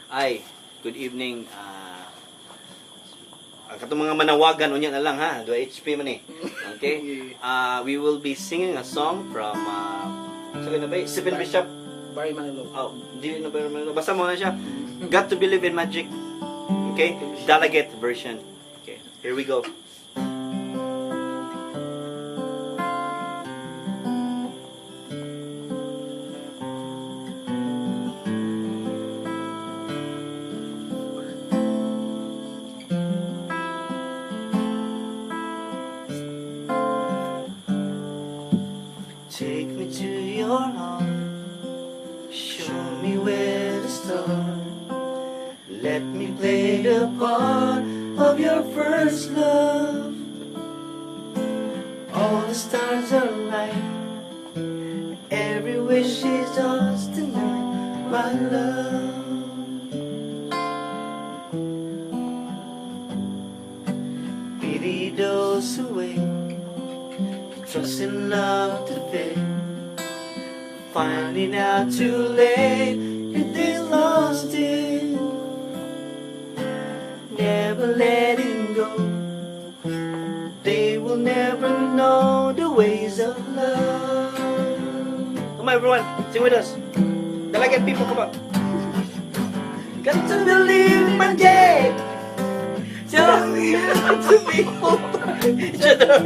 Ay, good evening. Katong mga manawagan unya na lang ha. 2 HP man eh. Okay? We will be singing a song from sabi na ba? Stephen Bishop. Barry Manilow. Oh, di na ba? Basta mo na siya. Got to Believe in Magic. Okay? Delegate version. Okay. Here we go. Take me to your heart, show me where to start. Let me play the part of your first love. All the stars are right, every wish is yours tonight, my love. Pity those who wait, trust in love to fade, finding out too late if they lost it, never letting go. They will never know the ways of love. Come on everyone, sing with us. Delegate people, come on. Got to believe in my day. Tell me how to be each other.